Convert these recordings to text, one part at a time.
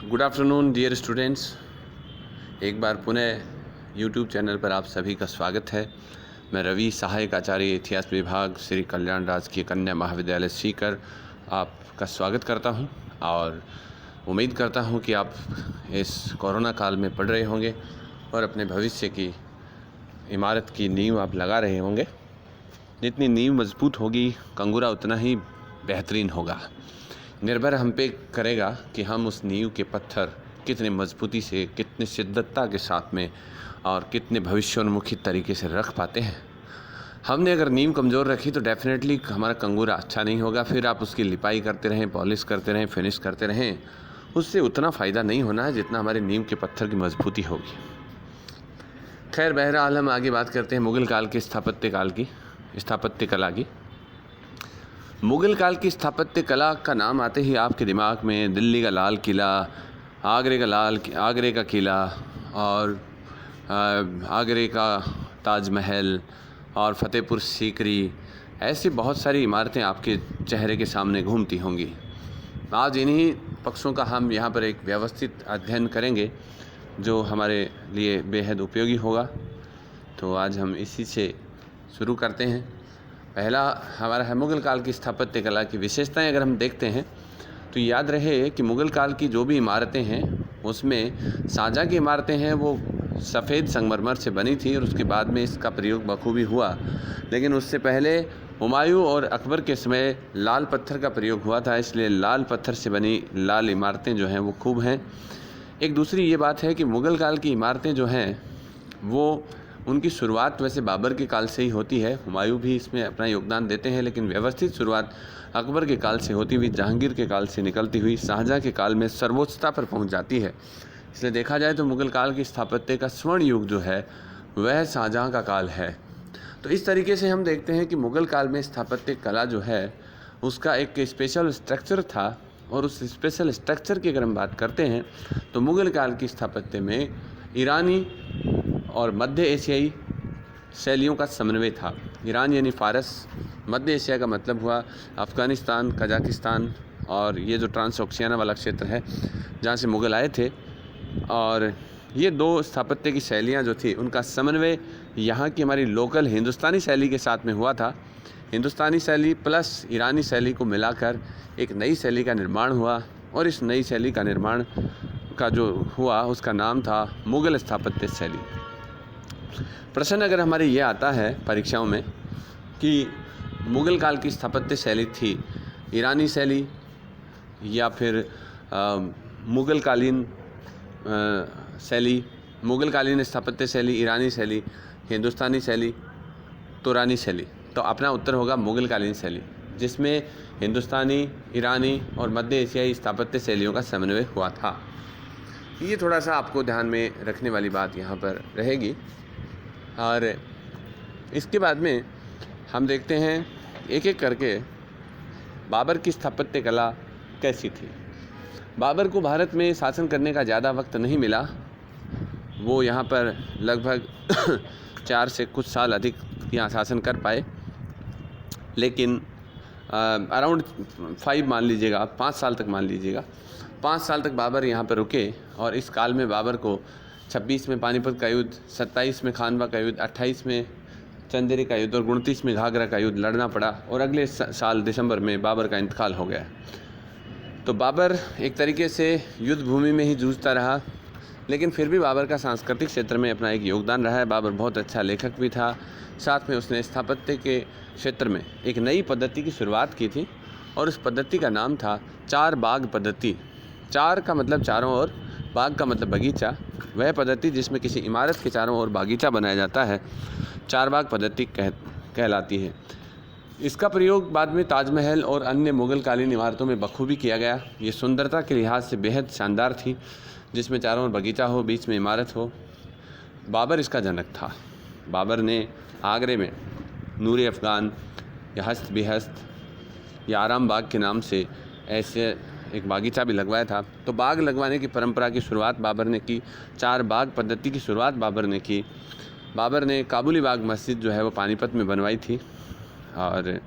Good afternoon dear students. एक बार पुनः YouTube channel पर आप सभी का स्वागत है। मैं रवि, सहायक आचार्य इतिहास विभाग, श्री कल्याण राजकीय कन्या महाविद्यालय सीकर आपका स्वागत करता हूं और उम्मीद करता हूं कि आप इस कोरोना काल में पढ़ रहे होंगे और अपने भविष्य की इमारत की नींव आप लगा रहे होंगे। जितनी नींव मजबूत होगी, कंगूरा उतना ही बेहतरीन होगा। निर्भर हम पे करेगा कि हम उस नींव के पत्थर कितने मजबूती से, कितने शिद्दतता के साथ में और कितने भविष्योन्मुखी तरीके से रख पाते हैं। हमने अगर नींव कमज़ोर रखी तो डेफिनेटली हमारा कंगूरा अच्छा नहीं होगा। फिर आप उसकी लिपाई करते रहें, पॉलिश करते रहें, फिनिश करते रहें, उससे उतना फ़ायदा नहीं होना है जितना हमारे नींव के पत्थर की मजबूती होगी। खैर, बहरहाल हम आगे बात करते हैं मुग़ल काल के स्थापत्य कला की। मुग़ल काल की स्थापत्य कला का नाम आते ही आपके दिमाग में दिल्ली का लाल किला, आगरे का किला और आगरे का ताजमहल और फतेहपुर सीकरी, ऐसी बहुत सारी इमारतें आपके चेहरे के सामने घूमती होंगी। आज इन्हीं पक्षों का हम यहाँ पर एक व्यवस्थित अध्ययन करेंगे जो हमारे लिए बेहद उपयोगी होगा। तो आज हम इसी से शुरू करते हैं। पहला हमारा है मुग़ल काल की स्थापत्य कला की विशेषताएं। अगर हम देखते हैं तो याद रहे कि मुग़ल काल की जो भी इमारतें हैं उसमें शाहजहाँ की इमारतें हैं वो सफ़ेद संगमरमर से बनी थी और उसके बाद में इसका प्रयोग बखूबी हुआ। लेकिन उससे पहले हुमायूं और अकबर के समय लाल पत्थर का प्रयोग हुआ था, इसलिए लाल पत्थर से बनी लाल इमारतें जो हैं वो खूब हैं। एक दूसरी ये बात है कि मुग़ल काल की इमारतें जो हैं वो उनकी शुरुआत वैसे बाबर के काल से ही होती है। हुमायूं भी इसमें अपना योगदान देते हैं, लेकिन व्यवस्थित शुरुआत अकबर के काल से होती हुई जहांगीर के काल से निकलती हुई शाहजहाँ के काल में सर्वोच्चता पर पहुंच जाती है। इसलिए देखा जाए तो मुग़ल काल की स्थापत्य का स्वर्ण युग जो है वह शाहजहाँ का काल है। तो इस तरीके से हम देखते हैं कि मुग़ल काल में स्थापत्य कला जो है उसका एक स्पेशल स्ट्रक्चर था और उस स्पेशल स्ट्रक्चर की अगर हम बात करते हैं तो मुग़ल काल की स्थापत्य में ईरानी और मध्य एशियाई शैलियों का समन्वय था। ईरान यानी फ़ारस, मध्य एशिया का मतलब हुआ अफ़गानिस्तान, कजाकिस्तान और ये जो ट्रांसओशियाना वाला क्षेत्र है जहाँ से मुग़ल आए थे। और ये दो स्थापत्य की शैलियाँ जो थी उनका समन्वय यहाँ की हमारी लोकल हिंदुस्तानी शैली के साथ में हुआ था। हिंदुस्तानी शैली प्लस ईरानी शैली को मिलाकर एक नई शैली का निर्माण हुआ और इस नई शैली का निर्माण का जो हुआ उसका नाम था मुग़ल स्थापत्य शैली। प्रश्न अगर हमारे ये आता है परीक्षाओं में कि मुग़ल काल की स्थापत्य शैली थी ईरानी शैली या फिर मुग़ल कालीन शैली, मुग़ल कालीन स्थापत्य शैली, ईरानी शैली, हिंदुस्तानी शैली, तुरानी शैली, तो अपना उत्तर होगा मुग़ल कालीन शैली, जिसमें हिंदुस्तानी, ईरानी और मध्य एशियाई स्थापत्य शैलियों का समन्वय हुआ था। ये थोड़ा सा आपको ध्यान में रखने वाली बात यहाँ पर रहेगी। और इसके बाद में हम देखते हैं एक एक करके बाबर की स्थापत्य कला कैसी थी। बाबर को भारत में शासन करने का ज़्यादा वक्त नहीं मिला। वो यहाँ पर लगभग 4 से कुछ साल अधिक यहाँ शासन कर पाए, लेकिन अराउंड 5 मान लीजिएगा, 5 साल तक मान लीजिएगा, 5 साल तक बाबर यहाँ पर रुके। और इस काल में बाबर को 26 में पानीपत का युद्ध, 27 में खानवा का युद्ध, 28 में चंदेरी का युद्ध और 29 में घाघरा का युद्ध लड़ना पड़ा और अगले साल दिसंबर में बाबर का इंतकाल हो गया। तो बाबर एक तरीके से युद्ध भूमि में ही जूझता रहा, लेकिन फिर भी बाबर का सांस्कृतिक क्षेत्र में अपना एक योगदान रहा है। बाबर बहुत अच्छा लेखक भी था, साथ में उसने स्थापत्य के क्षेत्र में एक नई पद्धति की शुरुआत की थी और उस पद्धति का नाम था चार बाग पद्धति। चार का मतलब चारों ओर, बाग का मतलब बगीचा। वह पद्धति जिसमें किसी इमारत के चारों ओर बागीचा बनाया जाता है चार बाग पद्धति कहलाती है। इसका प्रयोग बाद में ताजमहल और अन्य मुग़ल कालीन इमारतों में बखूबी किया गया। ये सुंदरता के लिहाज से बेहद शानदार थी, जिसमें चारों ओर बगीचा हो, बीच में इमारत हो। बाबर इसका जनक था। बाबर ने आगरे में नूर अफ़गान या हस्त बिहस्त या आराम बाग के नाम से ऐसे एक बागीचा भी लगवाया था। तो बाग लगवाने की परंपरा की शुरुआत बाबर ने की, चार बाग पद्धति की शुरुआत बाबर ने की। बाबर ने काबुली बाग मस्जिद जो है वो पानीपत में बनवाई थी और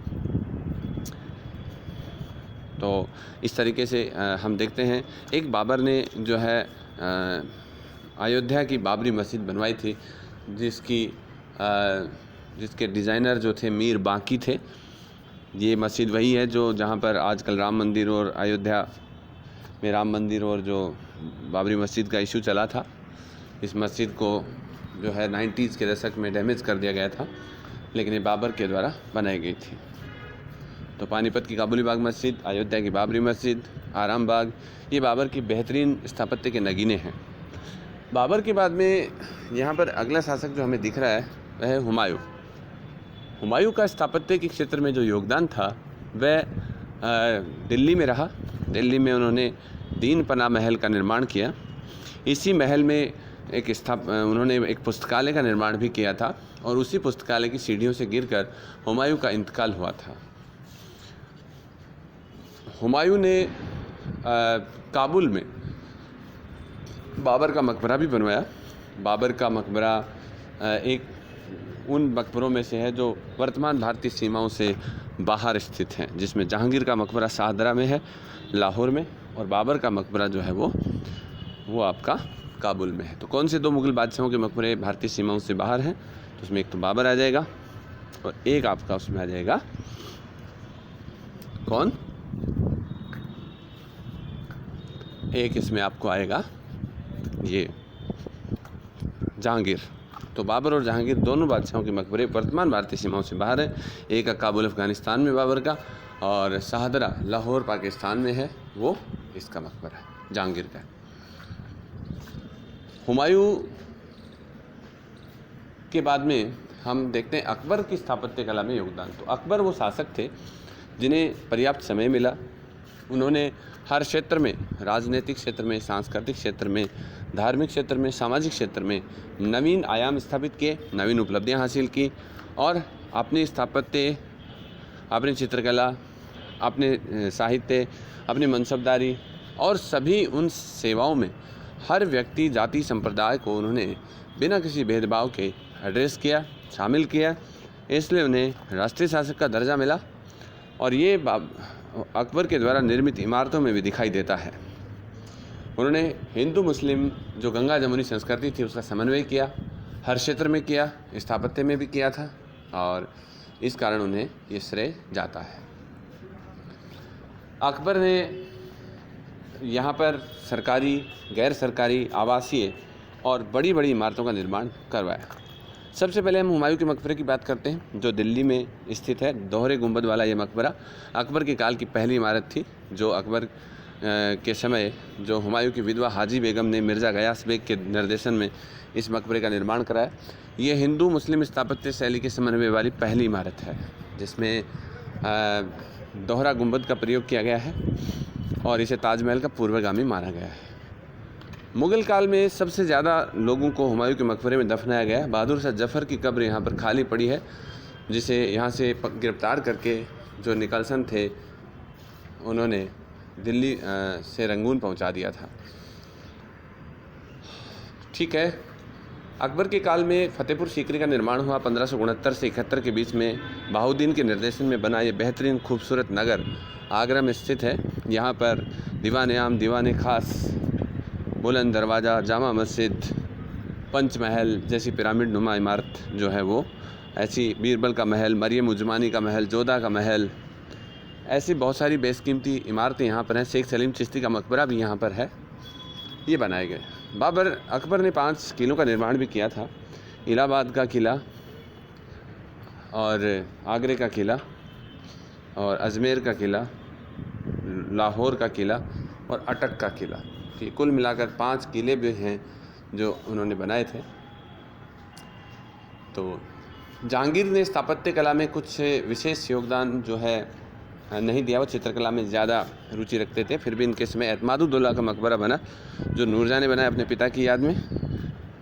तो इस तरीके से हम देखते हैं एक बाबर ने जो है अयोध्या की बाबरी मस्जिद बनवाई थी, जिसके डिज़ाइनर जो थे मीर बांकी थे। ये मस्जिद वही है जो जहाँ पर आजकल राम मंदिर और अयोध्या में राम मंदिर और जो बाबरी मस्जिद का इशू चला था, इस मस्जिद को जो है 90s के दशक में डैमेज कर दिया गया था, लेकिन ये बाबर के द्वारा बनाई गई थी। तो पानीपत की काबुली बाग मस्जिद, अयोध्या की बाबरी मस्जिद, आराम बाग, ये बाबर की बेहतरीन स्थापत्य के नगीने हैं। बाबर के बाद में यहाँ पर अगला शासक जो हमें दिख रहा है वह है हुमायूं। हुमायूं का स्थापत्य के क्षेत्र में जो योगदान था वह दिल्ली में रहा। दिल्ली में उन्होंने दीन पनाह महल का निर्माण किया। इसी महल में उन्होंने एक पुस्तकालय का निर्माण भी किया था और उसी पुस्तकालय की सीढ़ियों से गिरकर हुमायूं का इंतकाल हुआ था। हुमायूं ने काबुल में बाबर का मकबरा भी बनवाया। बाबर का मकबरा एक उन मकबरों में से है जो वर्तमान भारतीय सीमाओं से बाहर स्थित हैं, जिसमें जहांगीर का मकबरा शाहदरा में है, लाहौर में, और बाबर का मकबरा जो है वो आपका काबुल में है। तो कौन से दो मुग़ल बादशाहों के मकबरे भारतीय सीमाओं से बाहर हैं? तो उसमें एक तो बाबर आ जाएगा और एक आपका उसमें आ जाएगा कौन? एक इसमें आपको आएगा ये जहांगीर। तो बाबर और जहांगीर दोनों बादशाहों के मकबरे वर्तमान भारतीय सीमाओं से बाहर है। एक का काबुल अफ़गानिस्तान में बाबर का, और शाहदरा लाहौर पाकिस्तान में है, वो इसका मकबरा है जहांगीर का। हुमायूं के बाद में हम देखते हैं अकबर की स्थापत्य कला में योगदान। तो अकबर वो शासक थे जिन्हें पर्याप्त समय मिला। उन्होंने हर क्षेत्र में, राजनीतिक क्षेत्र में, सांस्कृतिक क्षेत्र में, धार्मिक क्षेत्र में, सामाजिक क्षेत्र में नवीन आयाम स्थापित किए, नवीन उपलब्धियां हासिल की और अपनी स्थापत्य, अपनी चित्रकला, अपने साहित्य, अपनी मनसबदारी और सभी उन सेवाओं में हर व्यक्ति, जाति, संप्रदाय को उन्होंने बिना किसी भेदभाव के एड्रेस किया, शामिल किया। इसलिए उन्हें राष्ट्रीय शासक का दर्जा मिला और ये अकबर के द्वारा निर्मित इमारतों में भी दिखाई देता है। उन्होंने हिंदू मुस्लिम जो गंगा जमुनी संस्कृति थी उसका समन्वय किया, हर क्षेत्र में किया, स्थापत्य में भी किया था, और इस कारण उन्हें ये श्रेय जाता है। अकबर ने यहाँ पर सरकारी, गैर सरकारी, आवासीय और बड़ी बड़ी इमारतों का निर्माण करवाया। सबसे पहले हम हुमायूं के मकबरे की बात करते हैं जो दिल्ली में स्थित है। दोहरे गुंबद वाला ये मकबरा अकबर के काल की पहली इमारत थी, जो अकबर के समय जो हुमायूं की विधवा हाजी बेगम ने मिर्ज़ा गयास बेग के निर्देशन में इस मकबरे का निर्माण कराया। ये हिंदू मुस्लिम स्थापत्य शैली के समन्वय वाली पहली इमारत है जिसमें दोहरा गुंबद का प्रयोग किया गया है और इसे ताजमहल का पूर्वगामी माना गया है। मुग़ल काल में सबसे ज़्यादा लोगों को हुमायूं के मकबरे में दफनाया गया है। बहादुर शाह जफ़र की कब्र यहाँ पर खाली पड़ी है, जिसे यहाँ से गिरफ्तार करके जो निकलसन थे उन्होंने दिल्ली से रंगून पहुँचा दिया था। ठीक है, अकबर के काल में फतेहपुर सीकरी का निर्माण हुआ। 1569 से 71 के बीच में बहाउद्दीन के निर्देशन में बना ये बेहतरीन खूबसूरत नगर आगरा में स्थित है। यहाँ पर दीवान आम, दीवान खास, बुलंद दरवाज़ा, जामा मस्जिद, पंचमहल जैसी पिरामिड नुमा इमारत जो है वो, ऐसी बीरबल का महल, मरियम उजमानी का महल, जोधा का महल, ऐसी बहुत सारी बेशकीमती इमारतें यहाँ पर हैं। शेख सलीम चिश्ती का मकबरा भी यहाँ पर है, ये बनाए गए। अकबर ने 5 किलों का निर्माण भी किया था। इलाहाबाद का किला और आगरे का किला और अजमेर का किला, लाहौर का किला और अटक का किला, कि कुल मिलाकर 5 किले भी हैं जो उन्होंने बनाए थे। तो जहांगीर ने स्थापत्य कला में कुछ विशेष योगदान जो है नहीं दिया, वो चित्रकला में ज़्यादा रुचि रखते थे। फिर भी इनके समय एतमादुद्दौला का मकबरा बना जो नूरजहाँ ने बनाया अपने पिता की याद में।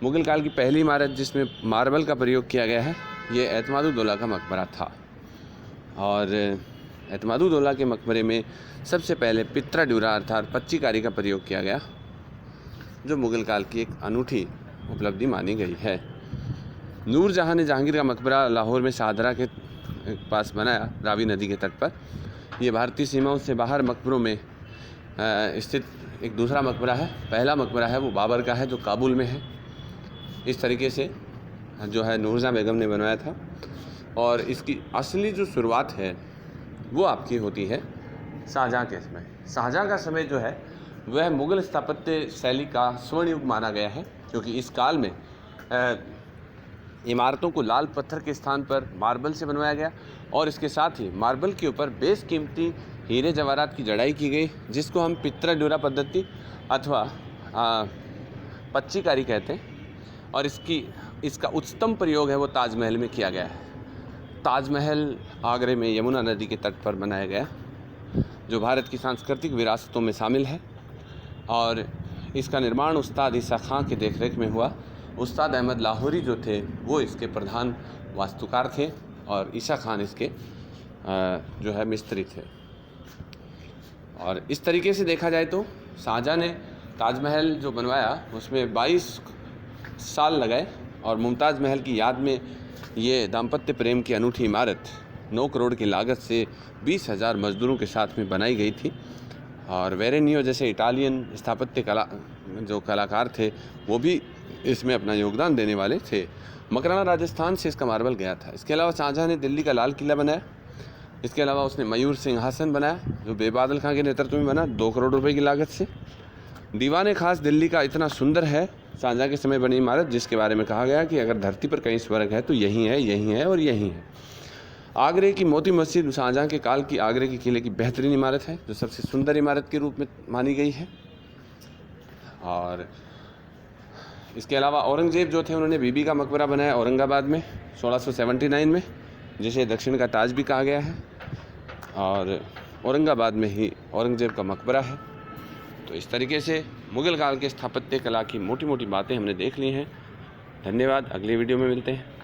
मुग़ल काल की पहली इमारत जिसमें मार्बल का प्रयोग किया गया है ये एतमादुद्दौला का मकबरा था। और एतमादुद्दौला के मकबरे में सबसे पहले पित्रा ड्यूरा अर्थात पच्चीकारी का प्रयोग किया गया, जो मुग़ल काल की एक अनूठी उपलब्धि मानी गई है। नूरजहाँ ने जहांगीर का मकबरा लाहौर में शाहदरा के पास बनाया, रावी नदी के तट पर। ये भारतीय सीमाओं से बाहर मकबरों में स्थित एक दूसरा मकबरा है। पहला मकबरा है वो बाबर का है जो काबुल में है। इस तरीके से जो है नूरजहाँ बेगम ने बनवाया था। और इसकी असली जो शुरुआत है वो आपकी होती है शाहजहाँ के समय। शाहजहाँ का समय जो है वह मुग़ल स्थापत्य शैली का स्वर्ण युग माना गया है, क्योंकि इस काल में इमारतों को लाल पत्थर के स्थान पर मार्बल से बनवाया गया और इसके साथ ही मार्बल के ऊपर बेशकीमती हीरे जवाहरात की जड़ाई की गई, जिसको हम पित्रा ड्यूरा पद्धति अथवा पच्चीकारी कहते हैं। और इसका उच्चतम प्रयोग है वो ताजमहल में किया गया है। ताजमहल आगरे में यमुना नदी के तट पर बनाया गया, जो भारत की सांस्कृतिक विरासतों में शामिल है। और इसका निर्माण उस्ताद ईसा खां की देखरेख में हुआ। उस्ताद अहमद लाहौरी जो थे वो इसके प्रधान वास्तुकार थे और ईसा खान इसके जो है मिस्त्री थे। और इस तरीके से देखा जाए तो शाहजहाँ ने ताजमहल जो बनवाया उसमें 22 साल लगाए और मुमताज़ महल की याद में ये दाम्पत्य प्रेम की अनूठी इमारत 9 करोड़ की लागत से 20,000 मजदूरों के साथ में बनाई गई थी। और वेरेनियो जैसे इटालियन स्थापत्य कलाकार थे वो भी इसमें अपना योगदान देने वाले थे। मकराना राजस्थान से इसका मार्बल गया था। इसके अलावा शाहजहाँ ने दिल्ली का लाल किला बनाया। इसके अलावा उसने मयूर सिंहासन बनाया जो बेबादल खां के नेतृत्व में बना 2 करोड़ रुपए की लागत से। दीवान खास दिल्ली का इतना सुंदर है शाहजहाँ के समय बनी इमारत, जिसके बारे में कहा गया कि अगर धरती पर कहीं स्वर्ग है तो यही है और यही है। आगरे की मोती मस्जिद शाहजहाँ के काल की आगरे के किले की बेहतरीन इमारत है, जो सबसे सुंदर इमारत के रूप में मानी गई है। और इसके अलावा औरंगजेब जो थे उन्होंने बीबी का मकबरा बनाया औरंगाबाद में 1679 में, जिसे दक्षिण का ताज भी कहा गया है। और औरंगाबाद में ही औरंगजेब का मकबरा है। तो इस तरीके से मुग़ल काल के स्थापत्य कला की मोटी मोटी बातें हमने देख ली हैं। धन्यवाद। अगली वीडियो में मिलते हैं।